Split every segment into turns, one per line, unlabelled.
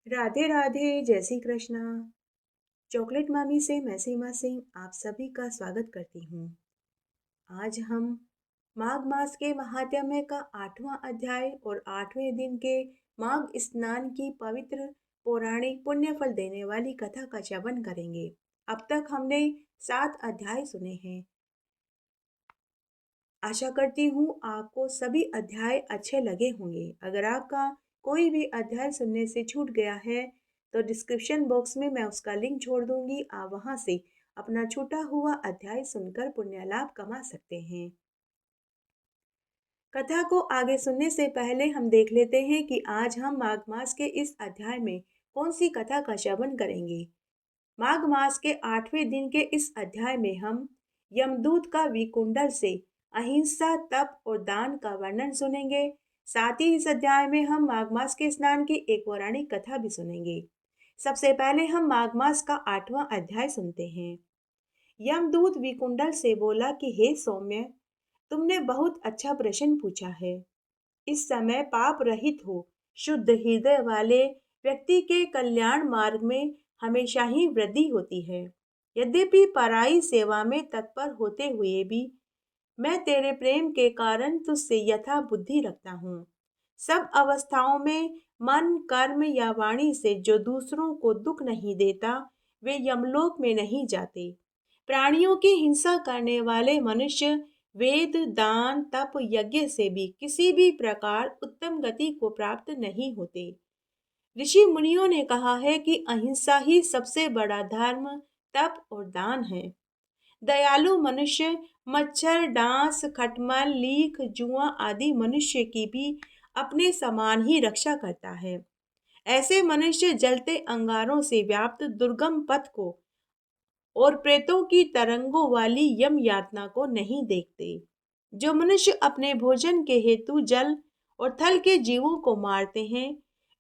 राधे राधे, जय श्री कृष्णा। चॉकलेट मामी से मैं सीमा सिंह आप सभी का स्वागत करती हूँ। आज हम माघ मास के महात्म्य का 8वां अध्याय और 8वें दिन के माघ स्नान की पवित्र पौराणिक पुण्य फल देने वाली कथा का श्रवण करेंगे। अब तक हमने 7 अध्याय सुने हैं। आशा करती हूँ आपको सभी अध्याय अच्छे लगे होंगे। अगर आपका कोई भी अध्याय सुनने से छूट गया है तो डिस्क्रिप्शन बॉक्स में मैं उसका लिंक छोड़ दूंगी। आप वहां से अपना छूटा हुआ अध्याय सुनकर पुण्य लाभ कमा सकते हैं। कथा को आगे सुनने से पहले हम देख लेते हैं कि आज हम माघ मास के इस अध्याय में कौन सी कथा का श्रवण करेंगे। माघ मास के 8वें दिन के इस अध्याय में हम यमदूत का विकुंडल से अहिंसा, तप और दान का वर्णन सुनेंगे। साथ ही इस अध्याय में हम माघ मास के स्नान की एक पौराणिक कथा भी सुनेंगे। सबसे पहले हम माघ मास का 8वां अध्याय सुनते हैं। यमदूत विकुंडल से बोला कि हे सौम्य, तुमने बहुत अच्छा प्रश्न पूछा है। इस समय पाप रहित हो शुद्ध हृदय वाले व्यक्ति के कल्याण मार्ग में हमेशा ही वृद्धि होती है। यद्यपि पराई सेवा में तत्पर होते हुए भी मैं तेरे प्रेम के कारण तुझसे यथा बुद्धि रखता हूँ। सब अवस्थाओं में मन, कर्म या वाणी से जो दूसरों को दुख नहीं देता वे यमलोक में नहीं जाते। प्राणियों की हिंसा करने वाले मनुष्य वेद, दान, तप, यज्ञ से भी किसी भी प्रकार उत्तम गति को प्राप्त नहीं होते। ऋषि मुनियों ने कहा है कि अहिंसा ही सबसे बड़ा धर्म, तप और दान है। दयालु मनुष्य मच्छर, डांस, खटमल, लीख, जुआ आदि मनुष्य की भी अपने समान ही रक्षा करता है। ऐसे मनुष्य जलते अंगारों से व्याप्त दुर्गम पथ को और प्रेतों की तरंगों वाली यम यातना को नहीं देखते। जो मनुष्य अपने भोजन के हेतु जल और थल के जीवों को मारते हैं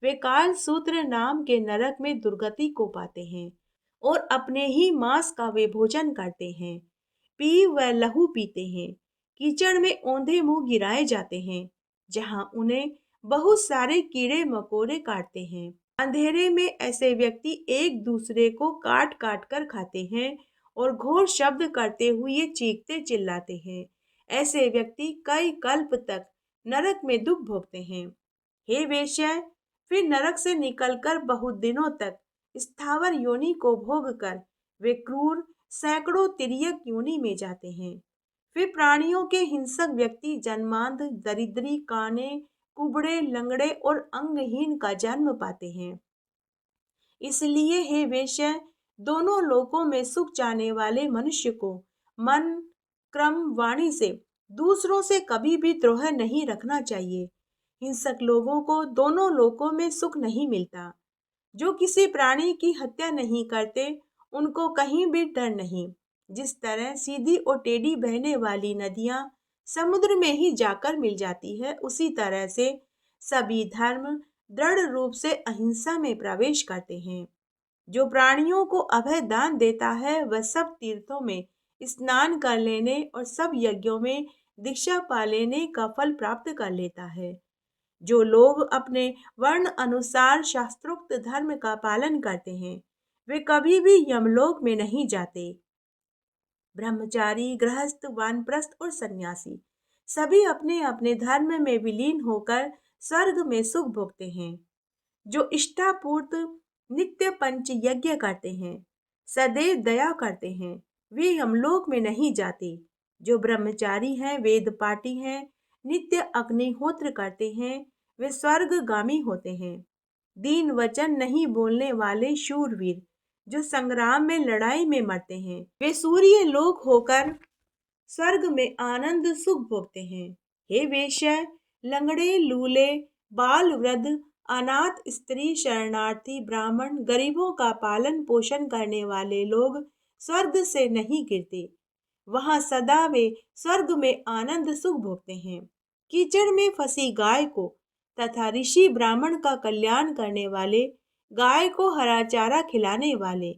वे काल सूत्र नाम के नरक में दुर्गति को पाते हैं और अपने ही मांस का वे भोजन करते हैं। पी व लहू पीते हैं। कीचड़ में औंधे मुंह गिराए जाते हैं जहां उन्हें बहुत सारे कीड़े मकोड़े काटते हैं। अंधेरे में ऐसे व्यक्ति एक दूसरे को काट काट कर खाते हैं और घोर शब्द करते हुए चीखते चिल्लाते हैं। ऐसे व्यक्ति कई कल्प तक नरक में दुख भोगते हैं। हे वेश्या, फिर नरक से निकलकर बहुत दिनों तक स्थावर योनि को भोग कर वे क्रूर सैकड़ों तिर्यक योनि में जाते हैं। फिर प्राणियों के हिंसक व्यक्ति जन्मांध, दरिद्री, काने, कुबड़े, लंगड़े और अंगहीन का जन्म पाते हैं। इसलिए हे वेश्या, दोनों लोकों में सुख चाहने वाले मनुष्य को मन, क्रम, वाणी से दूसरों से कभी भी द्रोह नहीं रखना चाहिए। हिंसक लोगों को दोनों लोकों में सुख नहीं मिलता। जो किसी प्राणी की हत्या नहीं करते उनको कहीं भी डर नहीं। जिस तरह सीधी और टेढ़ी बहने वाली नदियां समुद्र में ही जाकर मिल जाती है, उसी तरह से सभी धर्म दृढ़ रूप से अहिंसा में प्रवेश करते हैं। जो प्राणियों को अभय दान देता है वह सब तीर्थों में स्नान कर लेने और सब यज्ञों में दीक्षा पा लेने का फल प्राप्त कर लेता है। जो लोग अपने वर्ण अनुसार शास्त्रोक्त धर्म का पालन करते हैं वे कभी भी यमलोक में नहीं जाते। ब्रह्मचारी, गृहस्थ, वानप्रस्थ और सन्यासी सभी अपने अपने धर्म में विलीन होकर स्वर्ग में सुख भोगते हैं। जो इष्टापूर्त नित्य पंच यज्ञ करते हैं, सदैव दया करते हैं, वे यमलोक में नहीं जाते। जो ब्रह्मचारी हैं, वेद पाठी हैं, नित्य अग्निहोत्र करते हैं, वे स्वर्गगामी होते हैं। दीन वचन नहीं बोलने वाले शूरवीर जो संग्राम में लड़ाई में मरते हैं वे सूर्य लोक होकर स्वर्ग में आनंद सुख भोगते हैं। हे वेश्या, लंगड़े, लूले, बाल, वृद्ध, अनाथ, स्त्री, शरणार्थी, ब्राह्मण, गरीबों का पालन पोषण करने वाले लोग स्वर्ग से नहीं गिरते। वहां सदा वे स्वर्ग में आनंद सुख भोगते हैं। कीचड़ में फंसी गाय को तथा ऋषि ब्राह्मण का कल्याण करने वाले, गाय को हरा चारा खिलाने वाले,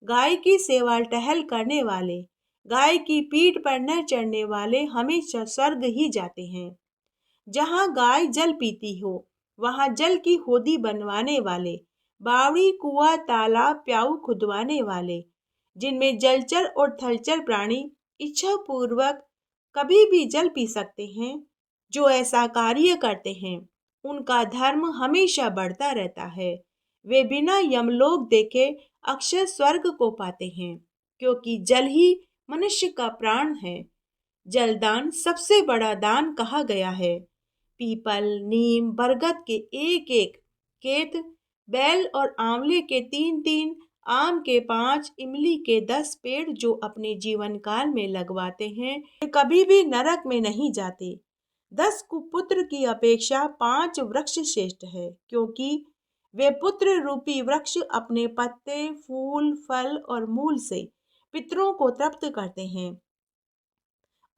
गाय की सेवा टहल करने वाले, गाय की पीठ पर न चढ़ने वाले हमेशा स्वर्ग ही जाते हैं। जहाँ गाय जल पीती हो वहाँ जल की होदी बनवाने वाले, बावड़ी, कुआं, तालाब, प्याऊ खुदवाने वाले, जिनमें जलचर और थलचर प्राणी इच्छा पूर्वक कभी भी जल पी सकते हैं। जो ऐसा कार्य करते हैं उनका धर्म हमेशा बढ़ता रहता है। वे बिना यमलोक देखे अक्षय स्वर्ग को पाते हैं, क्योंकि जल ही मनुष्य का प्राण है। जलदान सबसे बड़ा दान कहा गया है। पीपल, नीम, बरगद के एक एक खेत, बैल और आंवले के तीन तीन, आम के 5, इमली के 10 पेड़ जो अपने जीवन काल में लगवाते हैं, वे कभी भी नरक में नहीं जाते। 10 कुपुत्र की अपेक्षा 5 वृक्ष श्रेष्ठ है, क्योंकि वे पुत्र रूपी वृक्ष अपने पत्ते, फूल, फल और मूल से पितरों को तृप्त करते हैं।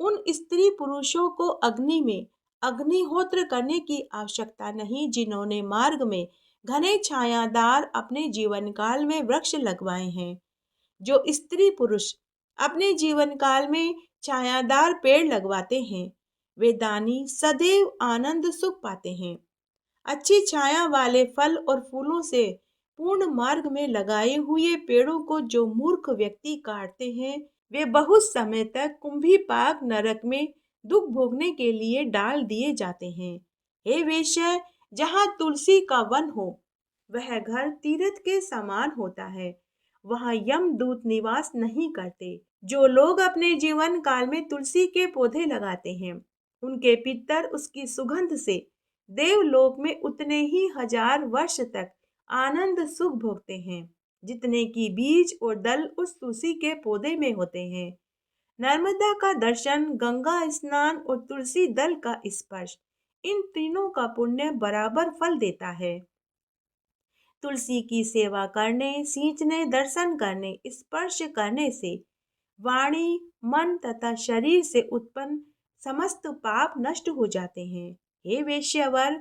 उन स्त्री पुरुषों को अग्नि में अग्निहोत्र करने की आवश्यकता नहीं, जिन्होंने मार्ग में घने छायादार अपने जीवन काल में वृक्ष लगवाए हैं। जो स्त्री पुरुष अपने जीवन काल में छायादार पेड़ लगवाते हैं, वे दानी सदैव आनंद सुख पाते हैं। अच्छी छाया वाले फल और फूलों से पूर्ण मार्ग में लगाए हुए पेड़ों को जो मूर्ख व्यक्ति काटते हैं, वे बहुत समय तक कुंभीपाक नरक में दुख भोगने के लिए डाल दिए जाते हैं। हे वेश्या, जहाँ तुलसी का वन हो वह घर तीर्थ के समान होता है। वहाँ यमदूत निवास नहीं करते। जो लोग अपने जीवन काल में तुलसी के पौधे लगाते हैं, उनके पितर उसकी सुगंध से देवलोक में उतने ही 1000 वर्ष तक आनंद सुख भोगते हैं, जितने की बीज और दल उस तुलसी के पौधे में होते हैं। नर्मदा का दर्शन, गंगा स्नान और तुलसी दल का स्पर्श, इन तीनों का पुण्य बराबर फल देता है। तुलसी की सेवा करने, सींचने, दर्शन करने, स्पर्श करने से वाणी, मन तथा शरीर से उत्पन्न समस्त पाप नष्ट हो जाते हैं। हे वेश्यावर,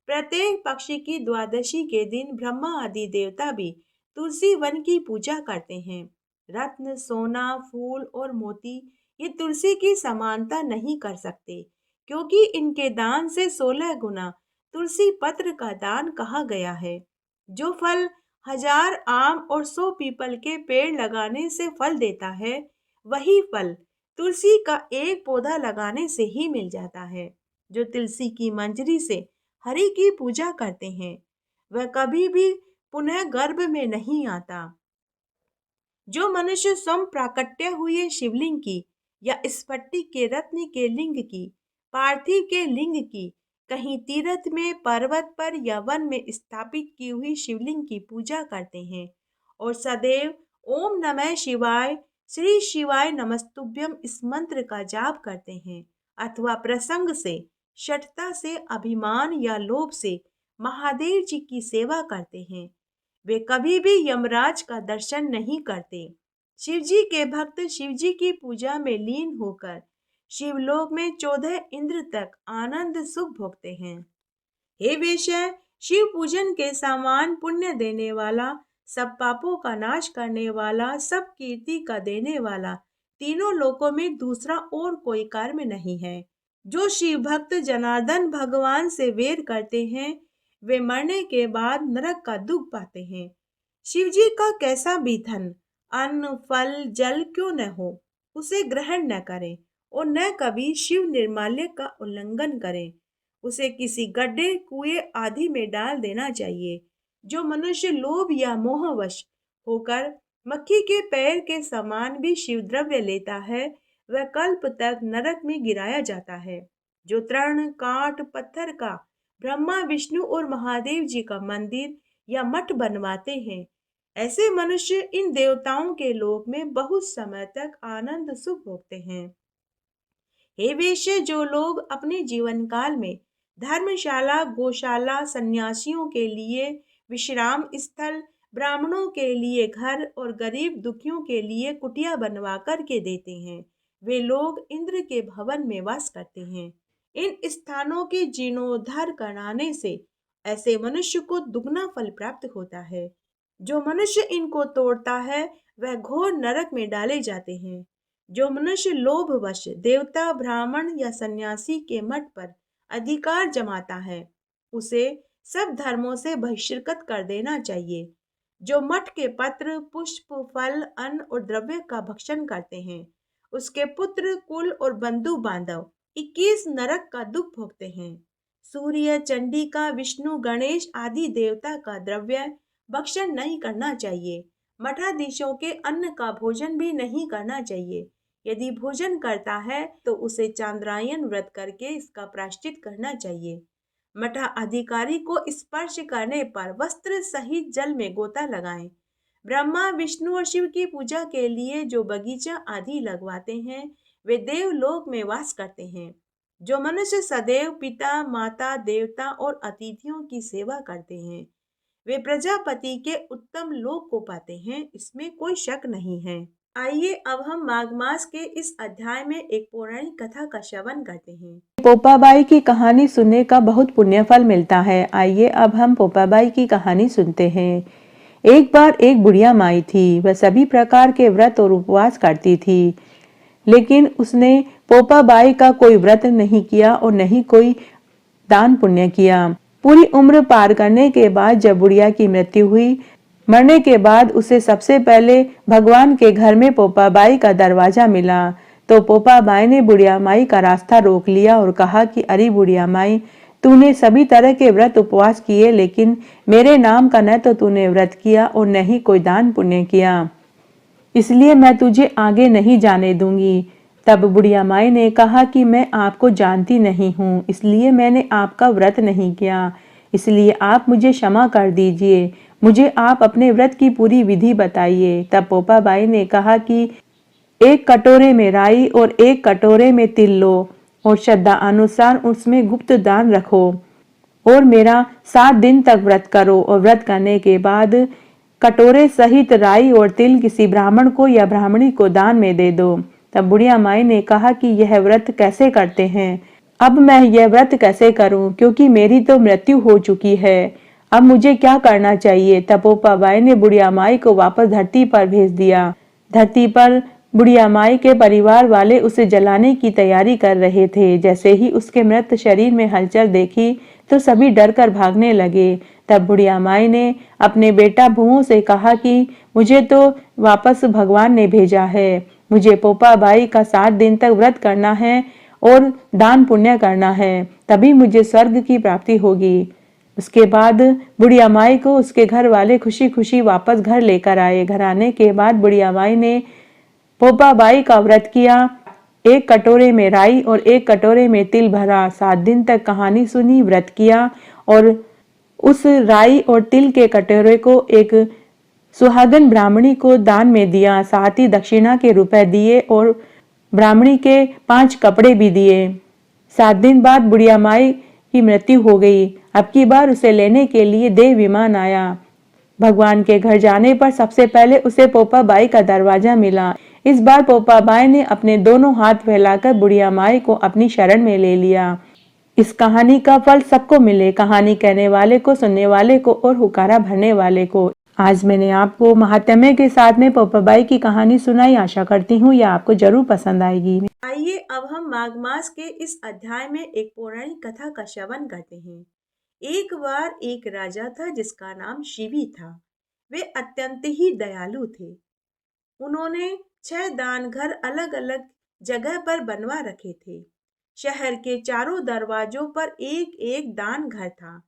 प्रत्येक पक्ष की द्वादशी के दिन ब्रह्मा आदि देवता भी तुलसी वन की पूजा करते हैं। रत्न, सोना, फूल और मोती ये तुलसी की समानता नहीं कर सकते, क्योंकि इनके दान से 16 गुना तुलसी पत्र का दान कहा गया है। जो फल 1000 आम और 100 पीपल के पेड़ लगाने से फल देता है, वही फल तुलसी का एक पौधा लगाने से ही मिल जाता है। जो तुलसी की मंजरी से हरि की पूजा करते हैं, वह कभी भी पुनः गर्भ में नहीं आता। जो मनुष्य स्वयं प्राकट्य हुए शिवलिंग की या स्फटिक के रत्न के लिंग की, पार्थिव के लिंग की, कहीं तीर्थ में, पर्वत पर या वन में स्थापित की हुई शिवलिंग की पूजा करते हैं और सदैव ओम नमः शिवाय, श्री शिवाय नमस्तुभ्यम इस मंत्र का जाप करते हैं, अथवा प्रसंग से, शठता से, अभिमान या लोभ से महादेव जी की सेवा करते हैं, वे कभी भी यमराज का दर्शन नहीं करते। शिवजी के भक्त शिवजी की पूजा में लीन होकर शिवलोक में 14 इंद्र तक आनंद सुख भोगते हैं। हे वेश्या, शिव पूजन के समान पुण्य देने वाला, सब पापों का नाश करने वाला, सब कीर्ति का देने वाला तीनों लोकों में दूसरा और कोई कर्म नहीं है। जो शिव भक्त जनार्दन भगवान से वैर करते हैं, वे मरने के बाद नरक का दुख पाते हैं। शिव जी का कैसा भी धन, अन्न, फल, जल क्यों न हो, उसे ग्रहण न करें और न कभी शिव निर्माल्य का उल्लंघन करें। उसे किसी गड्ढे, कुएं आदि में डाल देना चाहिए। जो मनुष्य लोभ या मोहवश होकर मक्खी के पैर के समान भी शिव द्रव्य लेता है, वह कल्प तक नरक में गिराया जाता है। जो तृण, काठ, पत्थर का ब्रह्मा, विष्णु और महादेव जी का मंदिर या मठ बनवाते हैं, ऐसे मनुष्य इन देवताओं के लोक में बहुत समय तक आनंद सुख भोगते हैं। हे वेश्य, जो लोग अपने जीवन काल में धर्मशाला, गौशाला, सन्यासियों के लिए विश्राम स्थल, ब्राह्मणों के लिए घर और गरीब दुखियों के लिए कुटिया बनवा कर के देते हैं, वे लोग इंद्र के भवन में वास करते हैं। इन स्थानों के जीर्णोद्धार कराने से ऐसे मनुष्य को दुगना फल प्राप्त होता है। जो मनुष्य इनको तोड़ता है, वह घोर नरक में डाले जाते हैं। जो मनुष्य लोभवश देवता, ब्राह्मण या सन्यासी के मठ पर अधिकार जमाता है, उसे सब धर्मों से बहिष्कृत कर देना चाहिए। जो मठ के पत्र, पुष्प, फल, अन्न और द्रव्य का भक्षण करते हैं, उसके पुत्र, कुल और बंधु बांधव 21 नरक का दुख भोगते हैं। सूर्य, चंडिका, विष्णु, गणेश आदि देवता का द्रव्य भक्षण नहीं करना चाहिए। मठाधीशों के अन्न का भोजन भी नहीं करना चाहिए। यदि भोजन करता है तो उसे चांद्रायन व्रत करके इसका प्रायश्चित करना चाहिए। मठाधिकारी को स्पर्श करने पर वस्त्र सहित जल में गोता लगाएं। ब्रह्मा, विष्णु और शिव की पूजा के लिए जो बगीचा आदि लगवाते हैं, वे देवलोक में वास करते हैं। जो मनुष्य सदैव पिता, माता, देवता और अतिथियों की सेवा करते हैं, वे प्रजापति के उत्तम लोक को पाते हैं, इसमें कोई शक नहीं है। आइए अब हम माघ मास के इस अध्याय में एक पौराणिक कथा का श्रवण करते हैं।
पोपाबाई की कहानी सुनने का बहुत पुण्य फल मिलता है। आइए अब हम पोपाबाई की कहानी सुनते हैं। एक बार एक बुढ़िया माई थी। वह सभी प्रकार के व्रत और उपवास करती थी, लेकिन उसने पोपाबाई का कोई व्रत नहीं किया और नहीं कोई दान पुण्य किया। पूरी उम्र पार करने के बाद जब बुढ़िया की मृत्यु हुई, मरने के बाद उसे सबसे पहले भगवान के घर में पोपाबाई का दरवाजा मिला। तो पोपाबाई ने बुढ़िया माई का रास्ता रोक लिया और कहा कि अरे बुढ़िया माई, तूने सभी तरह के व्रत उपवास किए, लेकिन मेरे नाम का न तो तूने व्रत किया और न ही कोई दान पुण्य किया, इसलिए मैं तुझे आगे नहीं जाने दूंगी। तब बुढ़िया माई ने कहा कि मैं आपको जानती नहीं हूँ, इसलिए मैंने आपका व्रत नहीं किया, इसलिए आप मुझे क्षमा कर दीजिए। मुझे आप अपने व्रत की पूरी विधि बताइए। तब पोपाबाई ने कहा कि एक कटोरे में राई और एक कटोरे में तिल लो और श्रद्धा अनुसार उसमें गुप्त दान रखो और मेरा 7 दिन तक व्रत करो और व्रत करने के बाद कटोरे सहित राई और तिल किसी ब्राह्मण को या ब्राह्मणी को दान में दे दो। तब बुढ़िया माई ने कहा कि यह व्रत कैसे करते हैं? अब मैं यह व्रत कैसे करूं, क्योंकि मेरी तो मृत्यु हो चुकी है। अब मुझे क्या करना चाहिए? तब पोपाबाई ने बुढ़िया माई को वापस धरती पर भेज दिया। धरती पर बुढ़िया माई के परिवार वाले उसे जलाने की तैयारी कर रहे थे। जैसे ही उसके मृत शरीर में हलचल देखी तो सभी डरकर भागने लगे। तब बुढ़िया माई ने अपने बेटा भुवों से कहा कि मुझे तो वापस भगवान ने भेजा है। मुझे पोपाबाई का 7 दिन तक व्रत करना है और दान पुण्य करना है, तभी मुझे स्वर्ग की प्राप्ति होगी। उसके बाद बुढ़िया माई को उसके घर वाले खुशी खुशी वापस घर लेकर आए। घर आने के बाद बुढ़िया माई ने पोपाबाई का व्रत किया। एक कटोरे में राई और एक कटोरे में तिल भरा। 7 दिन तक कहानी सुनी, व्रत किया और उस राई और तिल के कटोरे को एक सुहागन ब्राह्मणी को दान में दिया। साथ ही दक्षिणा के रुपए दिए और ब्राह्मणी के 5 कपड़े भी दिए। 7 दिन बाद बुढ़िया माई की मृत्यु हो गई। अब की बार उसे लेने के लिए देव विमान आया। भगवान के घर जाने पर सबसे पहले उसे पोपाबाई का दरवाजा मिला। इस बार पोपाबाई ने अपने दोनों हाथ फैलाकर बुढ़िया माई को अपनी शरण में ले लिया। इस कहानी का फल सबको मिले, कहानी कहने वाले को, सुनने वाले को और हुकारा भरने वाले को। आज मैंने आपको महात्म्य के साथ में पोपाबाई की कहानी सुनाई। आशा करती हूँ यह आपको जरूर पसंद आएगी।
आइए अब हम माघ मास के इस अध्याय में एक पौराणिक कथा का श्रवण करते हैं। एक बार एक राजा था जिसका नाम शिवी था। वे अत्यंत ही दयालु थे। उन्होंने 6 दान घर अलग अलग जगह पर बनवा रखे थे। शहर के चारों दरवाजों पर एक एक दान घर था।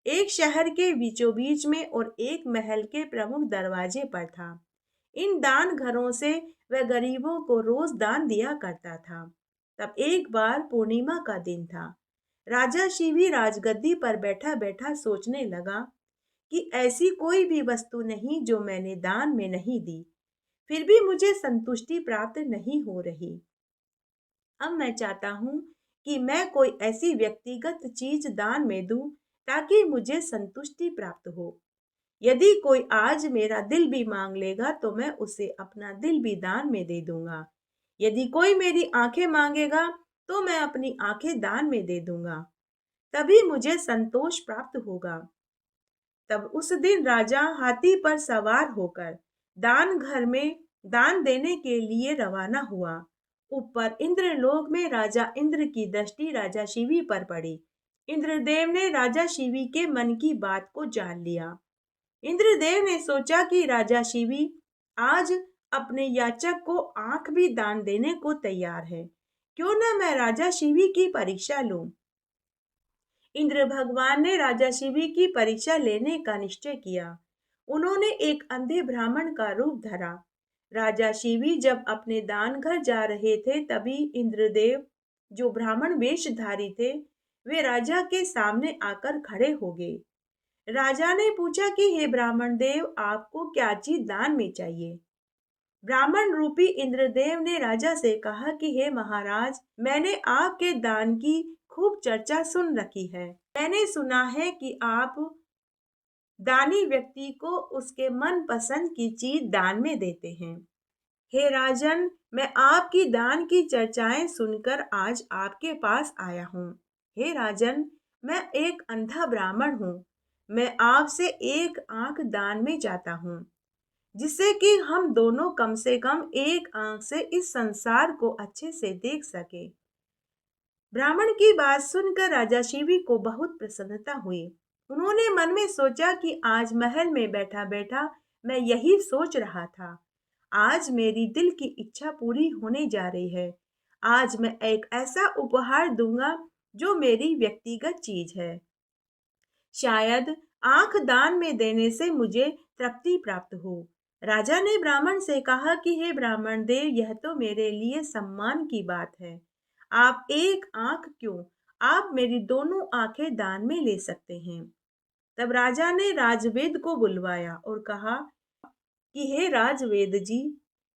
एक शहर के बीचों बीच में और एक महल के प्रमुख दरवाजे पर था। इन दान घरों से वह गरीबों को रोज दान दिया करता था। तब एक बार पूर्णिमा का दिन था। राजा शिवी राजगद्दी पर बैठा बैठा सोचने लगा कि ऐसी कोई भी वस्तु नहीं जो मैंने दान में नहीं दी, फिर भी मुझे संतुष्टि प्राप्त नहीं हो रही। अब मैं चाहता हूँ कि मैं कोई ऐसी व्यक्तिगत चीज दान में दूं ताकि मुझे संतुष्टि प्राप्त हो। यदि कोई आज मेरा दिल भी मांग लेगा तो मैं उसे अपना दिल भी दान में दे दूंगा। यदि कोई मेरी आंखें मांगेगा तो मैं अपनी आंखें दान में दे दूंगा, तभी मुझे संतोष प्राप्त होगा। तब उस दिन राजा हाथी पर सवार होकर दान घर में दान देने के लिए रवाना हुआ। ऊपर इंद्रलोक में राजा इंद्र की दृष्टि राजा शिवी पर पड़ी। इंद्रदेव ने राजा शिवी के मन की बात को जान लिया। इंद्रदेव ने सोचा कि राजा शिवी आज अपने याचक को आंख भी दान देने को तैयार है। क्यों न मैं राजा शिवी की परीक्षा लूं। इंद्र भगवान ने राजा शिवी की परीक्षा लेने का निश्चय किया। उन्होंने एक अंधे ब्राह्मण का रूप धरा। राजा शिवी जब अपने दान घर जा रहे थे तभी इंद्रदेव, जो ब्राह्मण वेशधारी थे, वे राजा के सामने आकर खड़े हो गए। राजा ने पूछा कि हे ब्राह्मण देव, आपको क्या चीज दान में चाहिए। ब्राह्मण रूपी इंद्रदेव ने राजा से कहा कि हे महाराज, मैंने आपके दान की खूब चर्चा सुन रखी है। मैंने सुना है कि आप दानी व्यक्ति को उसके मन पसंद की चीज दान में देते हैं। हे राजन, मैं आपकी दान की चर्चाएं सुनकर आज आपके पास आया हूँ। हे राजन, मैं एक अंधा ब्राह्मण हूँ। मैं आपसे एक आंख दान में चाहता हूँ, जिससे कि हम दोनों कम से कम एक आंख से इस संसार को अच्छे से देख सके। ब्राह्मण की बात सुनकर राजा शिवी को बहुत प्रसन्नता हुई। उन्होंने मन में सोचा कि आज महल में बैठा बैठा मैं यही सोच रहा था। आज मेरी दिल की इच्छा पूरी होने जा रही है। आज मैं एक ऐसा उपहार दूंगा जो मेरी व्यक्तिगत चीज है। शायद आंख दान में देने से मुझे तृप्ति प्राप्त हो। राजा ने ब्राह्मण से कहा कि हे ब्राह्मण देव, यह तो मेरे लिए सम्मान की बात है। आप एक आंख क्यों, आप मेरी दोनों आंखें दान में ले सकते हैं। तब राजा ने राजवेद को बुलवाया और कहा कि हे राजवेद जी,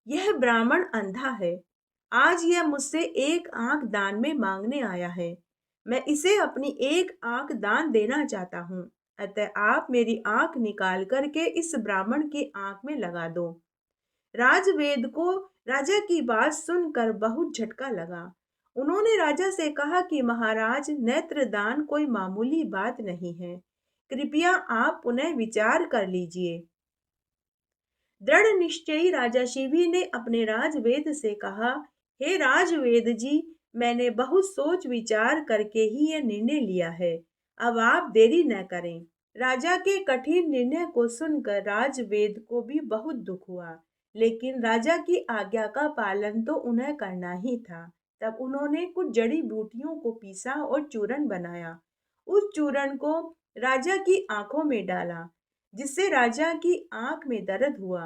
यह ब्राह्मण अंधा है। आज यह मुझसे एक आंख दान में मांगने आया है। मैं इसे अपनी एक आंख दान देना चाहता हूँ। अतः आप मेरी आंख निकाल करके इस ब्राह्मण की आंख में लगा दो। राजवेद को राजा की बात सुनकर बहुत झटका लगा। उन्होंने राजा से कहा कि महाराज, नेत्र दान कोई मामूली बात नहीं है। कृपया आप पुनः विचार कर लीजिए। दृढ़ निश्चयी राजा शिवी ने अपने राजवेद से कहा, हे राजवेद जी, मैंने बहुत सोच विचार करके ही यह निर्णय लिया है। अब आप देरी न करें। राजा के कठिन निर्णय को सुनकर राजवेद को भी बहुत दुख हुआ, लेकिन राजा की आज्ञा का पालन तो उन्हें करना ही था। तब उन्होंने कुछ जड़ी बूटियों को पीसा और चूरन बनाया। उस चूरन को राजा की आंखों में डाला, जिससे राजा की आंख में दर्द हुआ।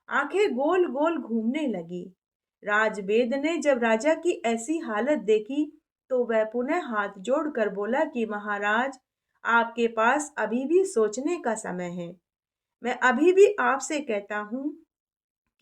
आंखें गोल गोल घूमने लगी। राजवेद ने जब राजा की ऐसी हालत देखी तो वह पुनः हाथ जोड़कर बोला कि महाराज, आपके पास अभी भी सोचने का समय है। मैं अभी भी आपसे कहता हूँ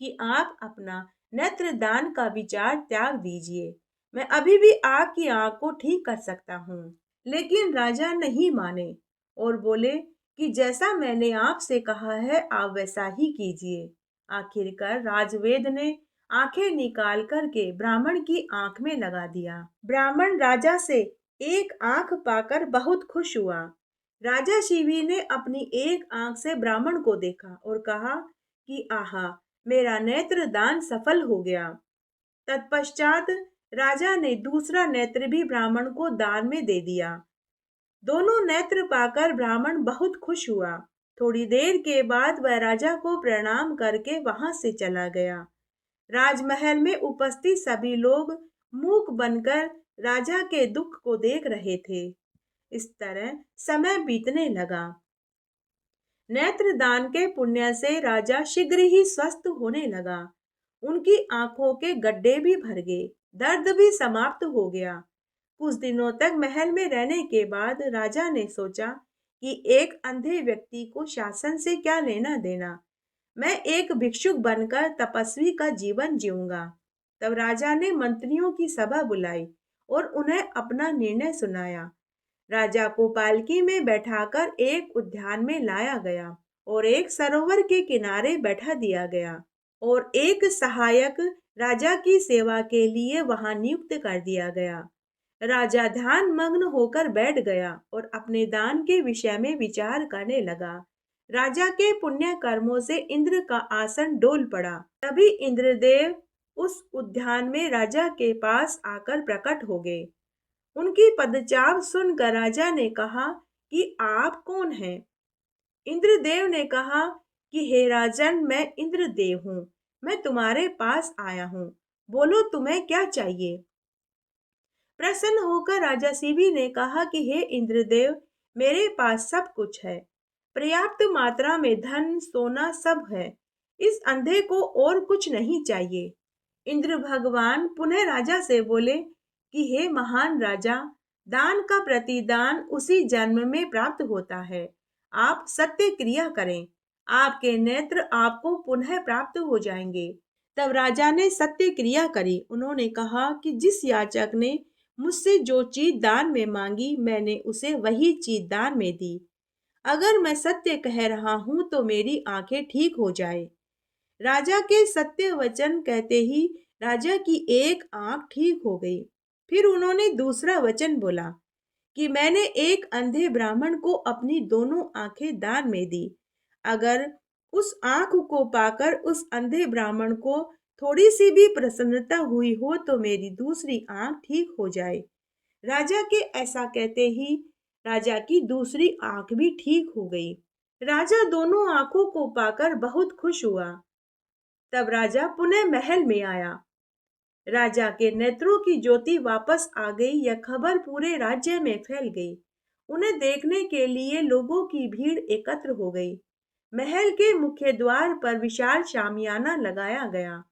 कि आप अपना नेत्र दान का विचार त्याग दीजिए। मैं अभी भी आपकी आंख को ठीक कर सकता हूँ। लेकिन राजा नहीं माने और बोले कि जैसा मैंने आपसे कहा है आप वैसा ही कीजिए। आखिरकार राजवेद ने आंखें निकाल करके ब्राह्मण की आंख में लगा दिया। ब्राह्मण राजा से एक आंख पाकर बहुत खुश हुआ। राजा शिवी ने अपनी एक आंख से ब्राह्मण को देखा और कहा कि आहा, मेरा नेत्र दान सफल हो गया। तत्पश्चात राजा ने दूसरा नेत्र भी ब्राह्मण को दान में दे दिया। दोनों नेत्र पाकर ब्राह्मण बहुत खुश हुआ। थोड़ी देर के बाद वह राजा को प्रणाम करके वहां से चला गया। राजमहल में उपस्थित सभी लोग मूक बनकर राजा के दुख को देख रहे थे। इस तरह समय बीतने लगा। नेत्रदान के पुण्य से राजा शीघ्र ही स्वस्थ होने लगा। उनकी आंखों के गड्ढे भी भर गए, दर्द भी समाप्त हो गया। कुछ दिनों तक महल में रहने के बाद राजा ने सोचा कि एक अंधे व्यक्ति को शासन से क्या लेना देना। मैं एक भिक्षुक बनकर तपस्वी का जीवन जीऊंगा। तब राजा ने मंत्रियों की सभा बुलाई और उन्हें अपना निर्णय सुनाया। राजा को पालकी में बैठाकर एक उद्यान में लाया गया और एक सरोवर के किनारे बैठा दिया गया और एक सहायक राजा की सेवा के लिए वहां नियुक्त कर दिया गया। राजा ध्यान मग्न होकर बैठ गया और अपने दान के विषय में विचार करने लगा। राजा के पुण्य कर्मों से इंद्र का आसन डोल पड़ा। तभी इंद्रदेव उस उद्यान में राजा के पास आकर प्रकट हो गए। उनकी पदचाप सुनकर राजा ने कहा कि आप कौन हैं? इंद्रदेव ने कहा कि हे राजन, मैं इंद्रदेव हूँ। मैं तुम्हारे पास आया हूँ। बोलो, तुम्हें क्या चाहिए? प्रसन्न होकर राजा शिवी ने कहा कि हे इंद्रदेव, मेरे पास सब कुछ है। पर्याप्त मात्रा में धन सोना सब है। इस अंधे को और कुछ नहीं चाहिए। इंद्र भगवान पुनः राजा से बोले कि हे महान राजा, दान का प्रतिदान उसी जन्म में प्राप्त होता है। आप सत्य क्रिया करें, आपके नेत्र आपको पुनः प्राप्त हो जाएंगे। तब राजा ने सत्य क्रिया करी। उन्होंने कहा कि जिस याचक ने मुझसे जो चीज दान में मांगी, मैंने उसे वही चीज दान में दी। अगर मैं सत्य कह रहा हूं तो मेरी आंखें ठीक हो जाए। राजा के सत्य वचन कहते ही राजा की एक आंख ठीक हो गई। फिर उन्होंने दूसरा वचन बोला कि मैंने एक अंधे ब्राह्मण को अपनी दोनों आंखें दान में दी। अगर उस आंख को पाकर उस अंधे ब्राह्मण को थोड़ी सी भी प्रसन्नता हुई हो तो मेरी दूसरी आंख ठीक हो जाए। राजा के ऐसा कहते ही राजा की दूसरी आंख भी ठीक हो गई। राजा दोनों आंखों को पाकर बहुत खुश हुआ। तब राजा पुनः महल में आया। राजा के नेत्रों की ज्योति वापस आ गई। यह खबर पूरे राज्य में फैल गई। उन्हें देखने के लिए लोगों की भीड़ एकत्र हो गई। महल के मुख्य द्वार पर विशाल शामियाना लगाया गया।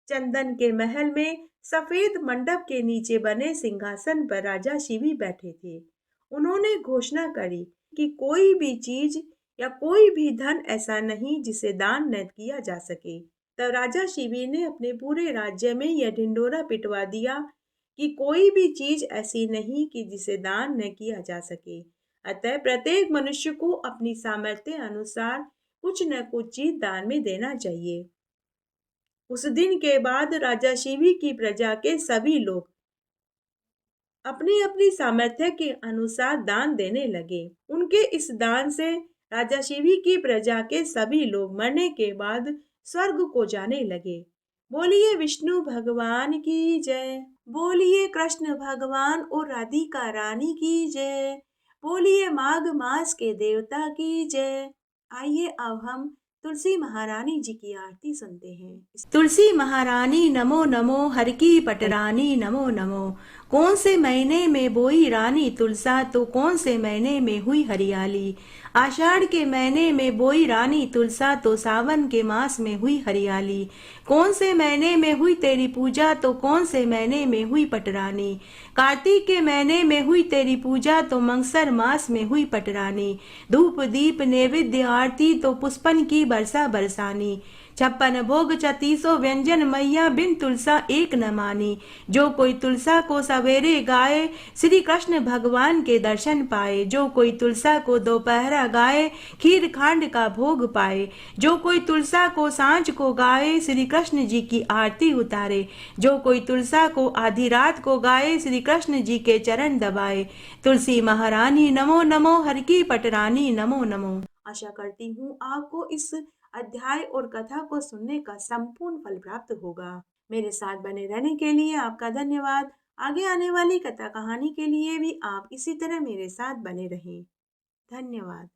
चंदन के महल में सफेद मंडप के नीचे बने सिंहासन पर राजा शिवी बैठे थे। उन्होंने घोषणा करी कि कोई भी चीज या कोई भी धन ऐसा नहीं जिसे दान न किया जा सके। तब राजा शिवी ने अपने पूरे राज्य में यह ढिंडोरा पिटवा दिया कि कोई भी चीज ऐसी नहीं कि जिसे दान न किया जा सके। अतः प्रत्येक मनुष्य को अपनी सामर्थ्य अनुसार कुछ न कुछ चीज दान में देना चाहिए। उस दिन के बाद राजा शिवी की प्रजा के सभी लोग अपनी अपनी सामर्थ्य के अनुसार दान देने लगे। उनके इस दान से राजा शिवी की प्रजा के सभी लोग मरने के बाद स्वर्ग को जाने लगे। बोलिए विष्णु भगवान की जय। बोलिए कृष्ण भगवान और राधिका रानी की जय। बोलिए माघ मास के देवता की जय। आइए अब हम तुलसी महारानी जी की आरती सुनते हैं। तुलसी महारानी नमो नमो, हर की पटरानी नमो नमो। कौन से महीने में बोई रानी तुलसा, तो कौन से महीने में हुई हरियाली। आषाढ़ के महीने में बोई रानी तुलसा, तो सावन के मास में हुई हरियाली। कौन से महीने में हुई तेरी पूजा, तो कौन से महीने में हुई पटरानी। कार्तिक के महीने में हुई तेरी पूजा, तो मंगसर मास में हुई पटरानी। धूप दीप नैवेद्य आरती, तो पुष्पन की बरसा बरसानी। 56 भोग 36 व्यंजन, मैया बिन तुलसा एक न मानी। जो कोई तुलसा को सवेरे गाए, श्री कृष्ण भगवान के दर्शन पाए। जो कोई तुलसा को दोपहरा गाए, खीर खांड का भोग पाए। जो कोई तुलसा को सांझ को गाए, श्री कृष्ण जी की आरती उतारे। जो कोई तुलसा को आधी रात को गाए, श्री कृष्ण जी के चरण दबाए। तुलसी महारानी नमो नमो, हर की पटरानी नमो नमो। आशा करती हूँ आपको इस अध्याय और कथा को सुनने का संपूर्ण फल प्राप्त होगा। मेरे साथ बने रहने के लिए आपका धन्यवाद। आगे आने वाली कथा कहानी के लिए भी आप इसी तरह मेरे साथ बने रहें। धन्यवाद।